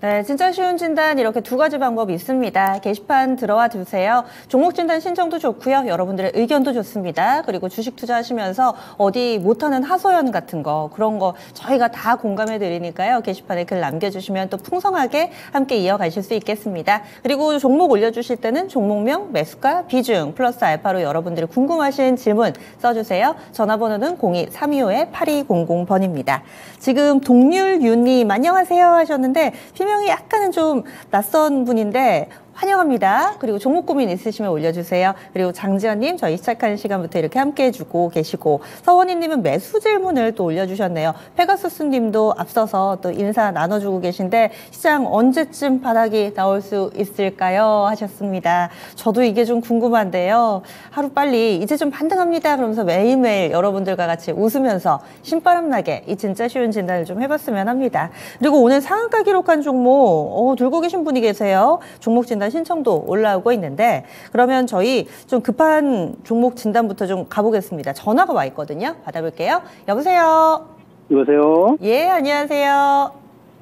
네, 진짜 쉬운 진단 이렇게 두 가지 방법이 있습니다. 게시판 들어와 주세요. 종목 진단 신청도 좋고요. 여러분들의 의견도 좋습니다. 그리고 주식 투자하시면서 어디 못하는 하소연 같은 거 그런 거 저희가 다 공감해 드리니까요. 게시판에 글 남겨주시면 또 풍성하게 함께 이어가실 수 있겠습니다. 그리고 종목 올려주실 때는 종목명, 매수가, 비중, 플러스 알파로 여러분들이 궁금하신 질문 써주세요. 전화번호는 02-325-8200번입니다. 지금 동률유님 안녕하세요 하셨는데 필명이 약간은 좀 낯선 분인데 환영합니다. 그리고 종목 고민 있으시면 올려주세요. 그리고 장지연님 저희 시작하는 시간부터 이렇게 함께 해주고 계시고 서원희님은 매수 질문을 또 올려주셨네요. 페가수스님도 앞서서 또 인사 나눠주고 계신데 시장 언제쯤 바닥이 나올 수 있을까요? 하셨습니다. 저도 이게 좀 궁금한데요. 하루빨리 이제 좀 반등합니다. 그러면서 매일매일 여러분들과 같이 웃으면서 신바람나게 이 진짜 쉬운 진단을 좀 해봤으면 합니다. 그리고 오늘 상한가 기록한 종목 들고 계신 분이 계세요. 종목 진단 신청도 올라오고 있는데 그러면 저희 좀 급한 종목 진단부터 좀 가보겠습니다. 전화가 와 있거든요. 받아볼게요. 여보세요. 여보세요. 예, 안녕하세요.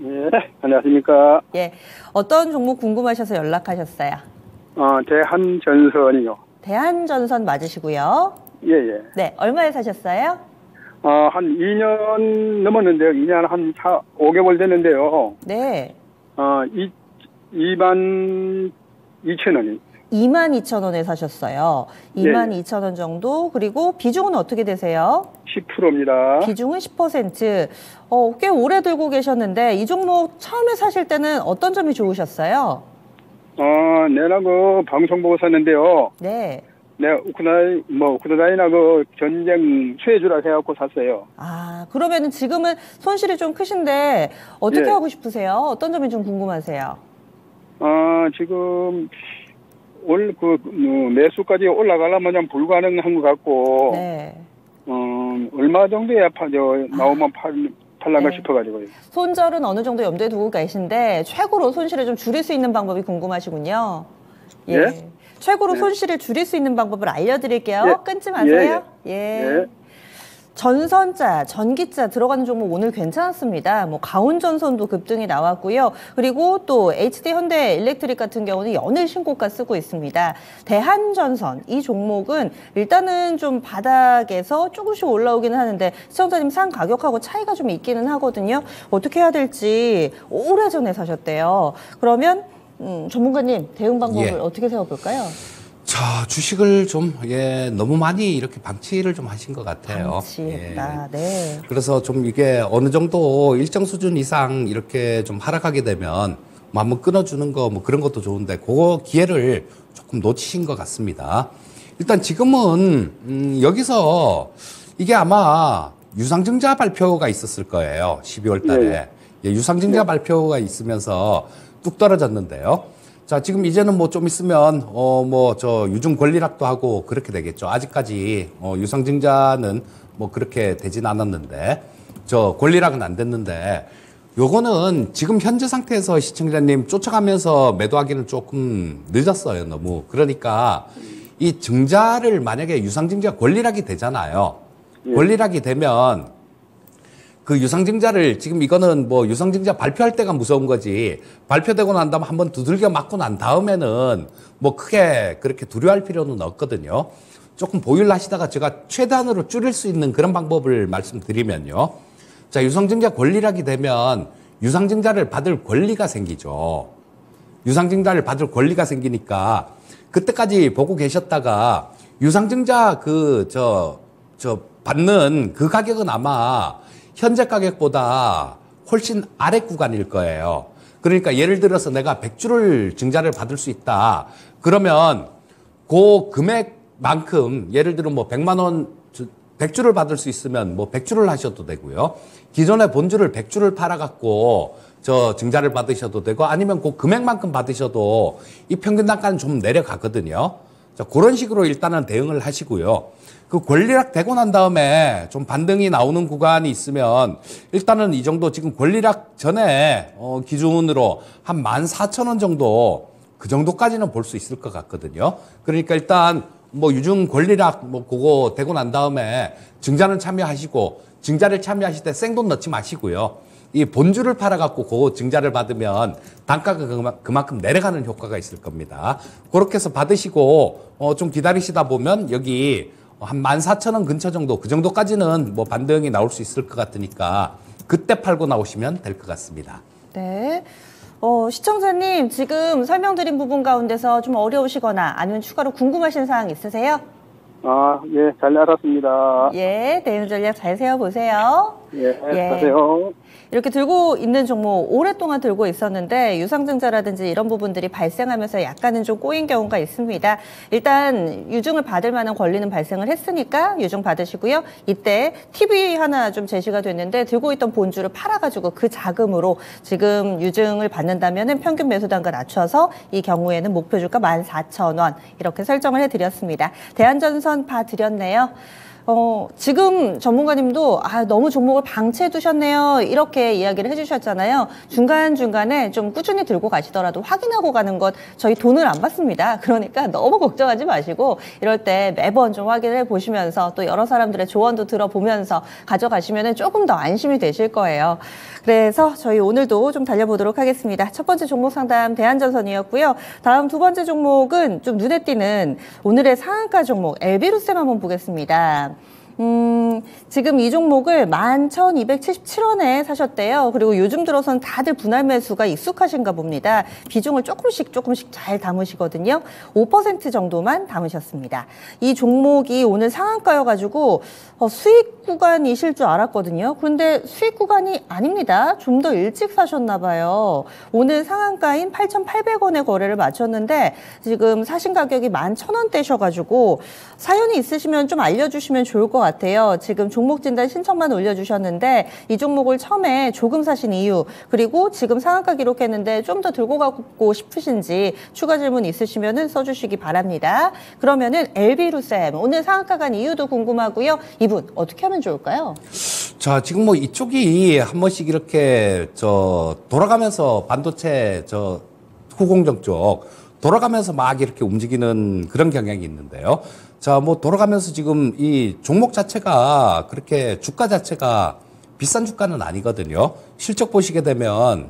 예, 안녕하십니까. 예, 어떤 종목 궁금하셔서 연락하셨어요? 대한전선이요. 대한전선 맞으시고요. 예, 예. 네, 얼마에 사셨어요? 한 2년 넘었는데요. 2년 한 5개월 됐는데요. 네. 22,000원이. 22,000원에 사셨어요. 22,000원 정도. 그리고 비중은 어떻게 되세요? 10%입니다. 비중은 10%. 꽤 오래 들고 계셨는데 이 종목 처음에 사실 때는 어떤 점이 좋으셨어요? 내가 그 방송 보고 샀는데요. 네. 내가 우크라이나 그 전쟁 수혜주라 해갖고 샀어요. 그러면은 지금은 손실이 좀 크신데 어떻게 예. 하고 싶으세요? 어떤 점이 좀 궁금하세요? 지금 매수까지 올라가려면 좀 불가능한 것 같고. 네. 얼마 정도야 나오면 팔란가 네. 싶어가지고요. 손절은 어느 정도 염두에 두고 계신데 최고로 손실을 좀 줄일 수 있는 방법이 궁금하시군요. 예? 최고로 네. 손실을 줄일 수 있는 방법을 알려드릴게요. 예. 끊지 마세요. 예. 전선자, 전기자 들어가는 종목 오늘 괜찮았습니다. 가온전선도 급등이 나왔고요. 그리고 또 HD 현대 일렉트릭 같은 경우는 연일 신고가 쓰고 있습니다. 대한전선 이 종목은 일단은 좀 바닥에서 조금씩 올라오기는 하는데 시청자님 산 가격하고 차이가 좀 있기는 하거든요. 어떻게 해야 될지 오래전에 사셨대요. 그러면 전문가님 대응 방법을 어떻게 세워볼까요? 자, 주식을 좀, 너무 많이 이렇게 방치를 좀 하신 것 같아요. 방치했다. 네. 그래서 좀 이게 어느 정도 일정 수준 이상 이렇게 좀 하락하게 되면 한번 끊어주는 거 그런 것도 좋은데 그거 기회를 조금 놓치신 것 같습니다. 일단 지금은, 여기서 이게 아마 유상증자 발표가 있었을 거예요. 12월 달에. 유상증자 발표가 있으면서 뚝 떨어졌는데요. 자, 지금 이제는 좀 있으면, 유증 권리락도 하고 그렇게 되겠죠. 아직까지, 유상증자는 그렇게 되진 않았는데, 권리락은 안 됐는데, 요거는 지금 현재 상태에서 시청자님 쫓아가면서 매도하기는 조금 늦었어요, 너무. 그러니까, 이 증자를 만약에 유상증자 권리락이 되잖아요. 권리락이 되면, 그 유상증자를 지금 이거는 유상증자 발표할 때가 무서운 거지 발표되고 난 다음에 한번 두들겨 맞고 난 다음에는 크게 그렇게 두려워할 필요는 없거든요. 조금 보유를 하시다가 제가 최대한으로 줄일 수 있는 그런 방법을 말씀드리면요. 자, 유상증자 권리락이 되면 유상증자를 받을 권리가 생기죠. 유상증자를 받을 권리가 생기니까 그때까지 보고 계셨다가 유상증자 받는 그 가격은 아마 현재 가격보다 훨씬 아래 구간일 거예요. 그러니까 예를 들어서 내가 100주를 증자를 받을 수 있다. 그러면 그 금액만큼 예를 들어 100만 원 100주를 받을 수 있으면 100주를 하셔도 되고요. 기존에 본주를 100주를 팔아갖고 증자를 받으셔도 되고 아니면 그 금액만큼 받으셔도 이 평균 단가는 좀 내려가거든요. 자, 그런 식으로 일단은 대응을 하시고요. 그 권리락 되고 난 다음에 좀 반등이 나오는 구간이 있으면 일단은 이 정도 지금 권리락 전에 기준으로 한 14,000원 정도 그 정도까지는 볼 수 있을 것 같거든요. 그러니까 일단 유증 권리락 그거 되고 난 다음에 증자는 참여하시고 증자를 참여하실 때 생돈 넣지 마시고요. 이 본주를 팔아갖고 그 증자를 받으면 단가가 그만큼 내려가는 효과가 있을 겁니다. 그렇게 해서 받으시고 좀 기다리시다 보면 여기 한 14,000원 근처 정도, 그 정도까지는 뭐 반등이 나올 수 있을 것 같으니까 그때 팔고 나오시면 될 것 같습니다. 네. 시청자님, 지금 설명드린 부분 가운데서 좀 어려우시거나 아니면 추가로 궁금하신 사항 있으세요? 예, 잘 알았습니다. 예, 대응 전략 잘 세워보세요. 예, 예. 하세요. 이렇게 들고 있는 종목 오랫동안 들고 있었는데 유상증자라든지 이런 부분들이 발생하면서 약간은 좀 꼬인 경우가 있습니다. 일단 유증을 받을 만한 권리는 발생을 했으니까 유증 받으시고요. 이때 팁이 하나 좀 제시가 됐는데 들고 있던 본주를 팔아가지고 그 자금으로 지금 유증을 받는다면은 평균 매수 단가 낮춰서 이 경우에는 목표 주가 14,000원 이렇게 설정을 해드렸습니다. 대한전선 봐드렸네요. 지금 전문가님도 너무 종목을 방치해 두셨네요. 이렇게 이야기를 해주셨잖아요. 중간중간에 좀 꾸준히 들고 가시더라도 확인하고 가는 것 저희 돈을 안 받습니다. 그러니까 너무 걱정하지 마시고 이럴 때 매번 좀 확인해 보시면서 또 여러 사람들의 조언도 들어보면서 가져가시면 조금 더 안심이 되실 거예요. 그래서 저희 오늘도 좀 달려보도록 하겠습니다. 첫 번째 종목 상담 대한전선이었고요. 다음 두 번째 종목은 좀 눈에 띄는 오늘의 상한가 종목 엘비루셈 한번 보겠습니다. 지금 이 종목을 11,277원에 사셨대요. 그리고 요즘 들어선 다들 분할 매수가 익숙하신가 봅니다. 비중을 조금씩 잘 담으시거든요. 5% 정도만 담으셨습니다. 이 종목이 오늘 상한가여가지고 수익 구간이실 줄 알았거든요. 그런데 수익 구간이 아닙니다. 좀 더 일찍 사셨나 봐요. 오늘 상한가인 8,800원에 거래를 마쳤는데 지금 사신 가격이 11,000원대셔가지고 사연이 있으시면 좀 알려주시면 좋을 것 같아요. 지금 종목 진단 신청만 올려주셨는데 이 종목을 처음에 조금 사신 이유 그리고 지금 상한가 기록했는데 좀 더 들고 가고 싶으신지 추가 질문 있으시면 써주시기 바랍니다. 그러면은 엘비루셈 오늘 상한가 간 이유도 궁금하고요. 이분 어떻게 하면 좋을까요? 자, 지금 뭐 이쪽이 한 번씩 이렇게 돌아가면서 반도체 후공정 쪽 돌아가면서 막 이렇게 움직이는 그런 경향이 있는데요. 자, 뭐 돌아가면서 지금 이 종목 자체가 그렇게 주가 자체가 비싼 주가는 아니거든요. 실적 보시게 되면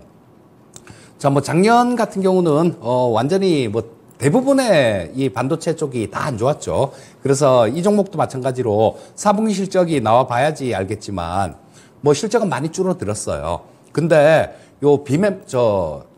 자, 뭐 작년 같은 경우는 완전히 뭐 대부분의 이 반도체 쪽이 다 안 좋았죠. 그래서 이 종목도 마찬가지로 4분기 실적이 나와 봐야지 알겠지만 뭐 실적은 많이 줄어들었어요. 근데 요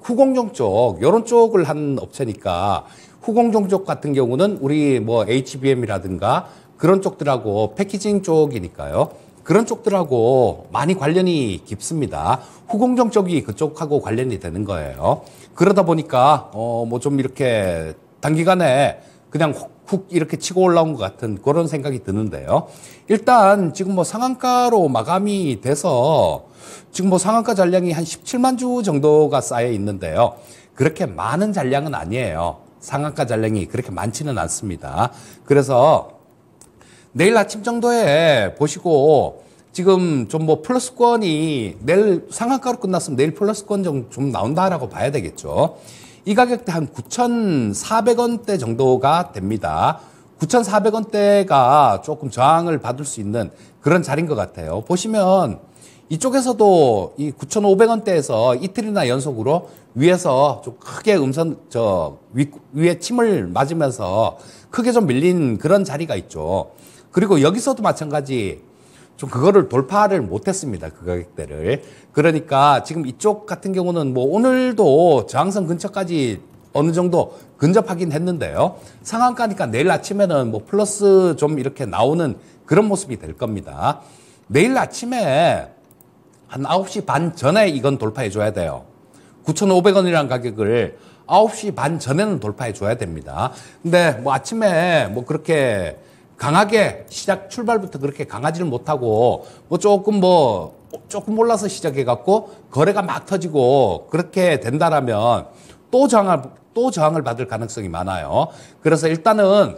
후공정 쪽 요런 쪽을 한 업체니까 후공정 쪽 같은 경우는 우리 뭐 HBM이라든가 그런 쪽들하고 패키징 쪽이니까요. 그런 쪽들하고 많이 관련이 깊습니다. 후공정 쪽이 그쪽하고 관련이 되는 거예요. 그러다 보니까 뭐 좀 이렇게 단기간에 그냥 훅 이렇게 치고 올라온 것 같은 그런 생각이 드는데요. 일단 지금 뭐 상한가로 마감이 돼서 지금 뭐 상한가 잔량이 한 17만 주 정도가 쌓여 있는데요. 그렇게 많은 잔량은 아니에요. 상한가 잔량이 그렇게 많지는 않습니다. 그래서 내일 아침 정도에 보시고 지금 좀 뭐 플러스권이 내일 상한가로 끝났으면 내일 플러스권 좀 나온다라고 봐야 되겠죠. 이 가격대 한 9,400원대 정도가 됩니다. 9,400원대가 조금 저항을 받을 수 있는 그런 자리인 것 같아요. 보시면 이쪽에서도 이 9,500원대에서 이틀이나 연속으로 위에서 좀 크게 위에 침을 맞으면서 크게 좀 밀린 그런 자리가 있죠. 그리고 여기서도 마찬가지 좀 그거를 돌파를 못했습니다. 그 가격대를. 그러니까 지금 이쪽 같은 경우는 뭐 오늘도 저항선 근처까지 어느 정도 근접하긴 했는데요. 상한가니까 내일 아침에는 뭐 플러스 좀 이렇게 나오는 그런 모습이 될 겁니다. 내일 아침에 한 9시 반 전에 이건 돌파해 줘야 돼요. 9,500원이라는 가격을 9시 반 전에는 돌파해 줘야 됩니다. 근데 뭐 아침에 뭐 그렇게 강하게 출발부터 그렇게 강하지는 못하고 조금 올라서 시작해갖고 거래가 막 터지고 그렇게 된다라면 또 저항을 받을 가능성이 많아요. 그래서 일단은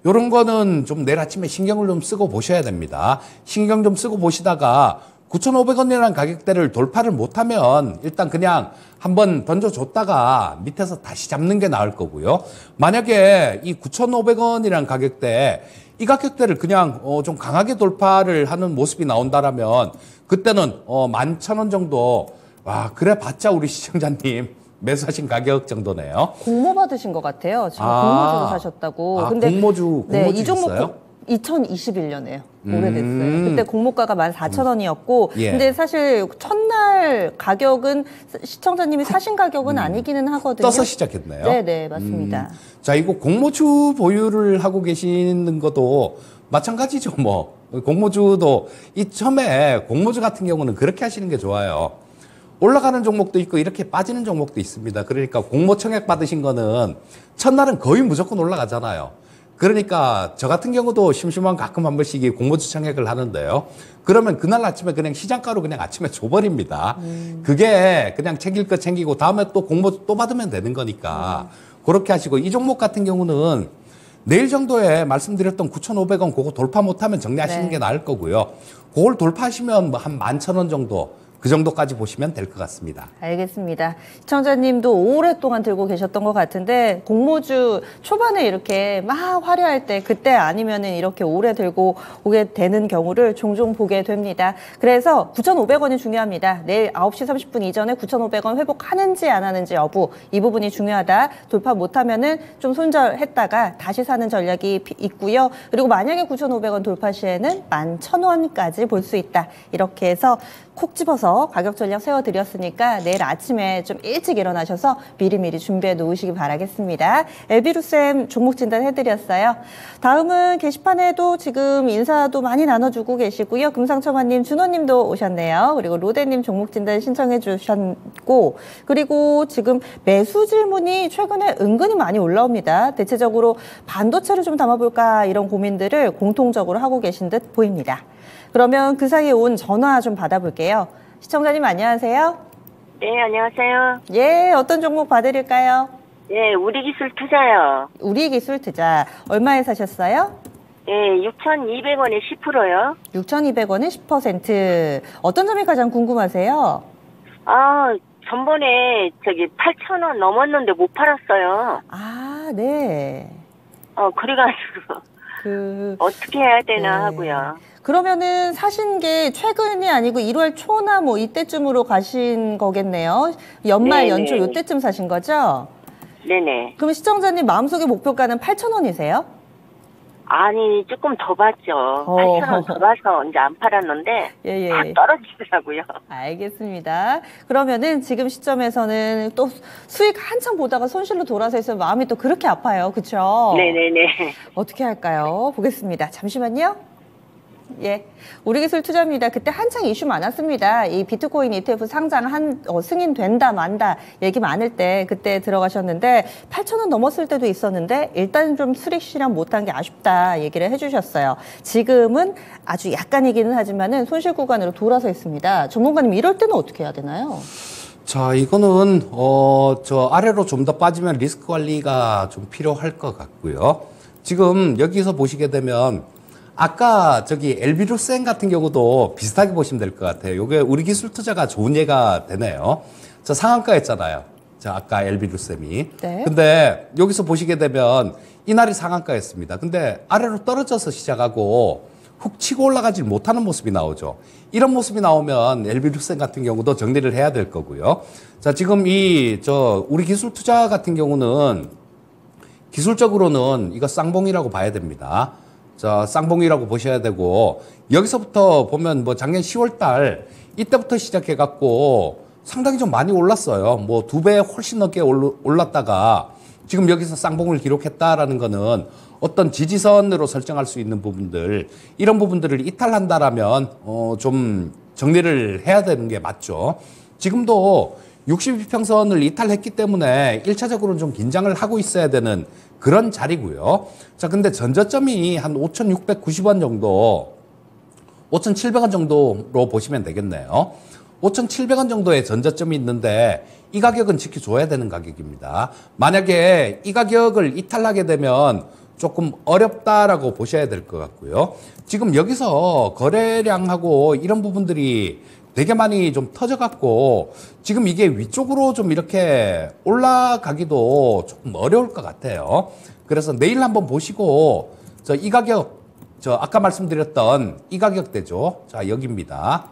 요런 거는 좀 내일 아침에 신경을 좀 쓰고 보셔야 됩니다. 신경 좀 쓰고 보시다가 9,500원이라는 가격대를 돌파를 못하면 일단 그냥 한번 던져줬다가 밑에서 다시 잡는 게 나을 거고요. 만약에 이 9,500원이라는 가격대, 이 가격대를 그냥 좀 강하게 돌파를 하는 모습이 나온다라면 그때는 11,000원 정도, 와, 그래 봤자 우리 시청자님 매수하신 가격 정도네요. 공모 받으신 것 같아요. 지금 공모주로 사셨다고. 근데 공모주 이 종목 2021년에요. 오래됐어요. 그때 공모가가 14,000원이었고, 예. 근데 사실 첫날 가격은 시청자님이 사신 가격은 아니기는 하거든요. 떠서 시작했네요. 네네, 맞습니다. 자, 이거 공모주 보유를 하고 계시는 것도 마찬가지죠, 뭐. 공모주도 이 처음에 공모주 같은 경우는 그렇게 하시는 게 좋아요. 올라가는 종목도 있고 이렇게 빠지는 종목도 있습니다. 그러니까 공모 청약 받으신 거는 첫날은 거의 무조건 올라가잖아요. 그러니까 저 같은 경우도 심심한 가끔 한 번씩 이 공모주 청약을 하는데요. 그러면 그날 아침에 그냥 시장가로 그냥 아침에 줘버립니다. 그게 그냥 챙길 거 챙기고 다음에 또 공모 또 받으면 되는 거니까 그렇게 하시고, 이 종목 같은 경우는 내일 정도에 말씀드렸던 9,500원 그거 돌파 못하면 정리하시는 네. 게 나을 거고요. 그걸 돌파하시면 뭐 한 11,000원 정도, 그 정도까지 보시면 될 것 같습니다. 알겠습니다. 시청자님도 오랫동안 들고 계셨던 것 같은데 공모주 초반에 이렇게 막 화려할 때 그때 아니면은 이렇게 오래 들고 오게 되는 경우를 종종 보게 됩니다. 그래서 9,500원이 중요합니다. 내일 9시 30분 이전에 9,500원 회복하는지 안 하는지 여부, 이 부분이 중요하다. 돌파 못하면은 좀 손절했다가 다시 사는 전략이 있고요. 그리고 만약에 9,500원 돌파 시에는 11,000원까지 볼 수 있다. 이렇게 해서 콕 집어서 가격 전략 세워드렸으니까 내일 아침에 좀 일찍 일어나셔서 미리미리 준비해 놓으시기 바라겠습니다. 엘비루쌤 종목 진단 해드렸어요. 다음은 게시판에도 지금 인사도 많이 나눠주고 계시고요. 금상첨화님, 준호님도 오셨네요. 그리고 로데님 종목 진단 신청해 주셨고, 그리고 지금 매수 질문이 최근에 은근히 많이 올라옵니다. 대체적으로 반도체를 좀 담아볼까 이런 고민들을 공통적으로 하고 계신 듯 보입니다. 그러면 그 사이에 온 전화 좀 받아볼게요. 시청자님 안녕하세요. 네, 안녕하세요. 예, 어떤 종목 봐드릴까요? 예, 우리기술 투자요. 우리기술 투자 얼마에 사셨어요? 예, 6,200원에 10%요. 6,200원에 10%. 어떤 점이 가장 궁금하세요? 아, 전번에 8,000원 넘었는데 못 팔았어요. 아, 네. 그래가지고 어떻게 해야 되나 하고요. 그러면은 사신 게 최근이 아니고 1월 초나 뭐 이때쯤으로 가신 거겠네요. 연말, 네네. 연초 이때쯤 사신 거죠? 네네. 그럼 시청자님 마음속에 목표가는 8,000원이세요? 아니, 조금 더 봤죠. 8,000원 더 봐서 이제 안 팔았는데 예, 다 예. 떨어지더라고요. 알겠습니다. 그러면은 지금 시점에서는 또 수익 한참 보다가 손실로 돌아서 있으면 마음이 또 그렇게 아파요. 그렇죠? 네네네. 어떻게 할까요? 보겠습니다. 잠시만요. 예, 우리기술 투자입니다. 그때 한창 이슈 많았습니다. 이 비트코인 ETF 상장 승인된다 만다 얘기 많을 때 그때 들어가셨는데 8,000원 넘었을 때도 있었는데 일단 좀 수익 실현 못한 게 아쉽다 얘기를 해주셨어요. 지금은 아주 약간이기는 하지만은 손실 구간으로 돌아서 있습니다. 전문가님 이럴 때는 어떻게 해야 되나요? 자, 이거는 저 아래로 좀 더 빠지면 리스크 관리가 좀 필요할 것 같고요. 지금 여기서 보시게 되면 아까 엘비루센 같은 경우도 비슷하게 보시면 될 것 같아요. 요게 우리 기술 투자가 좋은 예가 되네요. 저 상한가였잖아요. 자, 아까 엘비루셈이. 네. 근데 여기서 보시게 되면 이날이 상한가였습니다. 근데 아래로 떨어져서 시작하고 훅 치고 올라가지 못하는 모습이 나오죠. 이런 모습이 나오면 엘비루센 같은 경우도 정리를 해야 될 거고요. 자, 지금 우리 기술 투자 같은 경우는 기술적으로는 이거 쌍봉이라고 봐야 됩니다. 자, 쌍봉이라고 보셔야 되고, 여기서부터 보면 뭐 작년 10월 달 이때부터 시작해 갖고 상당히 좀 많이 올랐어요. 뭐 2배 훨씬 넘게 올랐다가 지금 여기서 쌍봉을 기록했다라는 거는 어떤 지지선으로 설정할 수 있는 부분들, 이런 부분들을 이탈한다라면 좀 정리를 해야 되는 게 맞죠. 지금도 62평선을 이탈했기 때문에 1차적으로는 좀 긴장을 하고 있어야 되는 그런 자리고요. 자, 근데 전저점이 한 5,690원 정도, 5,700원 정도로 보시면 되겠네요. 5,700원 정도의 전저점이 있는데 이 가격은 지켜줘야 되는 가격입니다. 만약에 이 가격을 이탈하게 되면 조금 어렵다라고 보셔야 될 것 같고요. 지금 여기서 거래량하고 이런 부분들이 되게 많이 좀 터져갖고 지금 이게 위쪽으로 좀 이렇게 올라가기도 조금 어려울 것 같아요. 그래서 내일 한번 보시고 이 가격, 아까 말씀드렸던 이 가격대죠. 자, 여기입니다.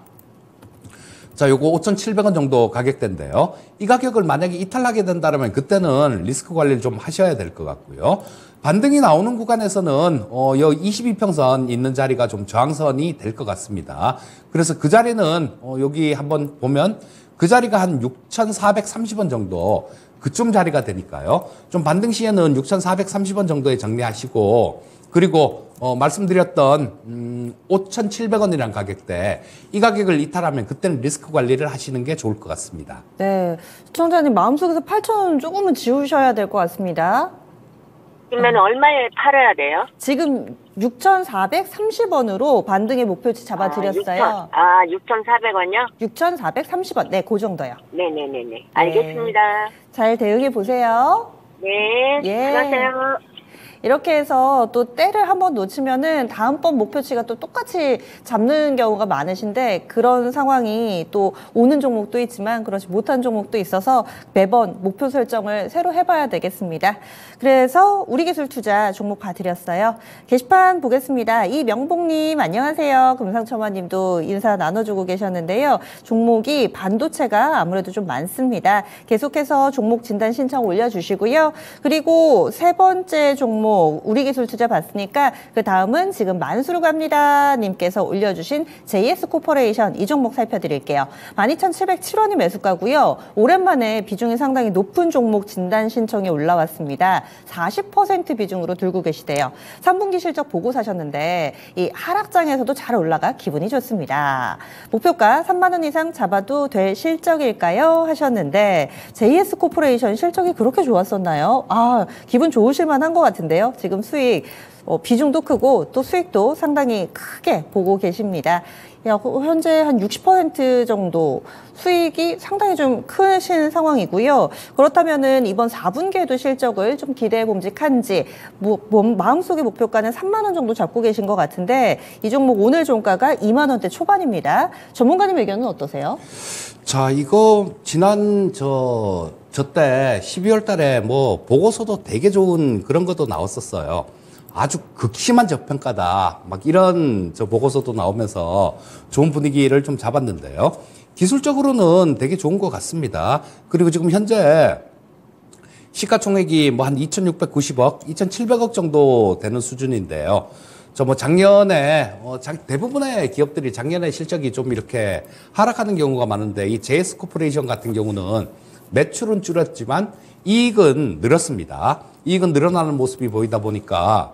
자, 요거 5,700원 정도 가격대인데요. 이 가격을 만약에 이탈하게 된다면 그때는 리스크 관리를 좀 하셔야 될 것 같고요. 반등이 나오는 구간에서는 여기 22평선 있는 자리가 좀 저항선이 될 것 같습니다. 그래서 그 자리는 여기 한번 보면 그 자리가 한 6,430원 정도 그쯤 자리가 되니까요. 좀 반등 시에는 6,430원 정도에 정리하시고, 그리고 말씀드렸던 5,700원이라는 가격대, 이 가격을 이탈하면 그때는 리스크 관리를 하시는 게 좋을 것 같습니다. 네, 시청자님 마음속에서 8,000원 조금은 지우셔야 될 것 같습니다. 그러면 얼마에 팔아야 돼요? 지금 6,430원으로 반등의 목표치 잡아드렸어요. 6,400원이요? 6,430원. 네, 그 정도요. 네네네네. 알겠습니다. 잘 대응해 보세요. 네. 예. 수고하세요. 이렇게 해서 또 때를 한번 놓치면은 다음번 목표치가 또 똑같이 잡는 경우가 많으신데, 그런 상황이 또 오는 종목도 있지만 그렇지 못한 종목도 있어서 매번 목표 설정을 새로 해봐야 되겠습니다. 그래서 우리기술투자 종목 봐드렸어요. 게시판 보겠습니다. 이명복님 안녕하세요. 금상첨화님도 인사 나눠주고 계셨는데요. 종목이 반도체가 아무래도 좀 많습니다. 계속해서 종목 진단 신청 올려주시고요. 그리고 세 번째 종목 우리기술투자 봤으니까 그 다음은 지금 만수르 갑니다 님께서 올려주신 JS코퍼레이션, 이 종목 살펴드릴게요. 12,707원이 매수가고요. 오랜만에 비중이 상당히 높은 종목 진단 신청이 올라왔습니다. 40% 비중으로 들고 계시대요. 3분기 실적 보고 사셨는데 이 하락장에서도 잘 올라가 기분이 좋습니다. 목표가 3만 원 이상 잡아도 될 실적일까요? 하셨는데 JS코퍼레이션 실적이 그렇게 좋았었나요? 기분 좋으실 만한 것 같은데요. 지금 수익 비중도 크고 또 수익도 상당히 크게 보고 계십니다. 현재 한 60% 정도 수익이 상당히 좀 크신 상황이고요. 그렇다면은 이번 4분기에도 실적을 좀 기대해 봄직한지, 마음속의 목표가는 3만 원 정도 잡고 계신 것 같은데 이 종목 오늘 종가가 2만 원대 초반입니다. 전문가님 의견은 어떠세요? 자, 이거 지난 때 12월 달에 뭐 보고서도 되게 좋은 그런 것도 나왔었어요. 아주 극심한 저평가다, 막 이런 보고서도 나오면서 좋은 분위기를 좀 잡았는데요. 기술적으로는 되게 좋은 것 같습니다. 그리고 지금 현재 시가총액이 뭐 한 2,690억, 2,700억 정도 되는 수준인데요. 작년에, 대부분의 기업들이 작년에 실적이 좀 이렇게 하락하는 경우가 많은데, 이 JS 코퍼레이션 같은 경우는 매출은 줄었지만 이익은 늘었습니다. 이익은 늘어나는 모습이 보이다 보니까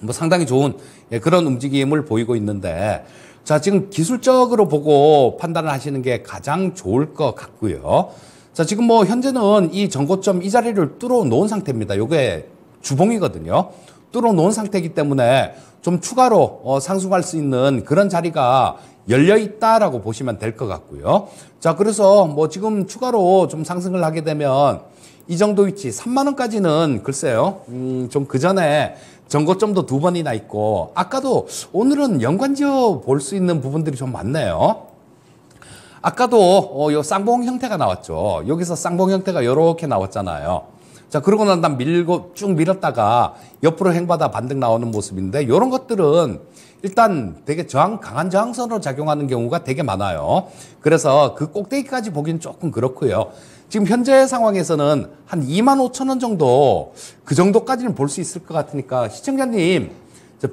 뭐 상당히 좋은 그런 움직임을 보이고 있는데, 자, 지금 기술적으로 보고 판단을 하시는 게 가장 좋을 것 같고요. 자, 지금 뭐 현재는 이 전고점 이 자리를 뚫어 놓은 상태입니다. 요게 주봉이거든요. 뚫어 놓은 상태이기 때문에 좀 추가로 상승할 수 있는 그런 자리가 열려 있다라고 보시면 될 것 같고요. 자, 그래서 뭐 지금 추가로 좀 상승을 하게 되면 이 정도 위치 3만 원까지는 글쎄요. 좀 그 전에 전고점도 2번이나 있고, 아까도 오늘은 연관지어 볼 수 있는 부분들이 좀 많네요. 아까도 요 쌍봉 형태가 나왔죠. 여기서 쌍봉 형태가 이렇게 나왔잖아요. 자, 그러고 난 다음 밀고 쭉 밀었다가 옆으로 행받아 반등 나오는 모습인데, 이런 것들은 일단 되게 강한 저항선으로 작용하는 경우가 되게 많아요. 그래서 그 꼭대기까지 보기는 조금 그렇고요. 지금 현재 상황에서는 한 25,000원 정도, 그 정도까지는 볼 수 있을 것 같으니까 시청자님,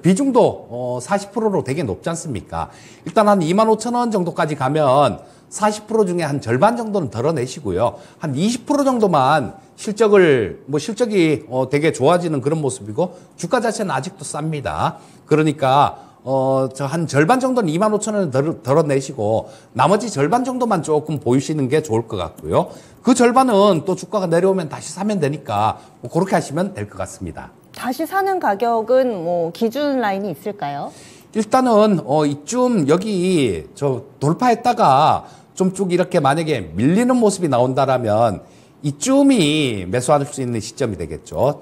비중도 40%로 되게 높지 않습니까? 일단 한 25,000원 정도까지 가면 40% 중에 한 절반 정도는 덜어내시고요. 한 20% 정도만 실적이 되게 좋아지는 그런 모습이고, 주가 자체는 아직도 쌉니다. 그러니까 한 절반 정도는 25,000원을 덜어내시고 나머지 절반 정도만 조금 보이시는 게 좋을 것 같고요. 그 절반은 또 주가가 내려오면 다시 사면 되니까 뭐 그렇게 하시면 될 것 같습니다. 다시 사는 가격은 뭐 기준 라인이 있을까요? 일단은 이쯤 여기 돌파했다가 좀 쭉 이렇게 만약에 밀리는 모습이 나온다라면 이쯤이 매수할 수 있는 시점이 되겠죠.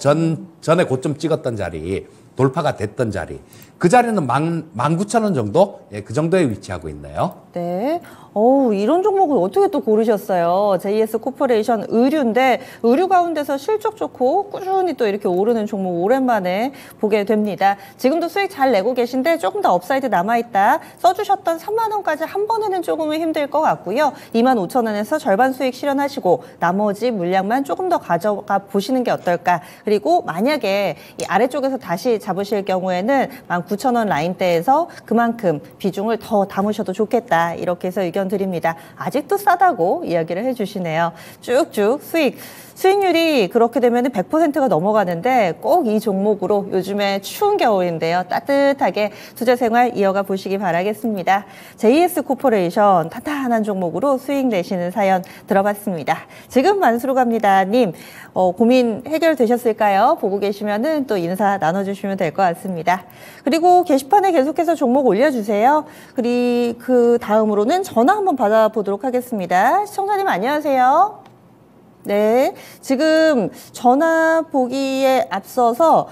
전에 고점 찍었던 자리, 돌파가 됐던 자리. 그 자리는 19,000원 정도? 예, 그 정도에 위치하고 있네요. 네. 이런 종목을 어떻게 또 고르셨어요? JS 코퍼레이션 의류인데 의류 가운데서 실적 좋고 꾸준히 또 이렇게 오르는 종목 오랜만에 보게 됩니다. 지금도 수익 잘 내고 계신데 조금 더 업사이드 남아있다. 써주셨던 3만 원까지 한 번에는 조금은 힘들 것 같고요. 25,000원에서 절반 수익 실현하시고 나머지 물량만 조금 더 가져가 보시는 게 어떨까. 그리고 만약에 이 아래쪽에서 다시 잡으실 경우에는 19,000원 라인대에서 그만큼 비중을 더 담으셔도 좋겠다. 이렇게 해서 의견 드립니다. 아직도 싸다고 이야기를 해주시네요. 쭉쭉 수익률이 그렇게 되면 100%가 넘어가는데 꼭 이 종목으로 요즘에 추운 겨울인데요. 따뜻하게 투자 생활 이어가 보시기 바라겠습니다. JS 코퍼레이션 탄탄한 종목으로 수익 내시는 사연 들어봤습니다. 지금 만수로 갑니다. 님, 고민 해결되셨을까요? 보고 계시면은 또 인사 나눠주시면 될 것 같습니다. 그리고 게시판에 계속해서 종목 올려주세요. 그리고 그 다음으로는 전화 한번 받아보도록 하겠습니다. 시청자님 안녕하세요. 네, 지금 전화 보기에 앞서서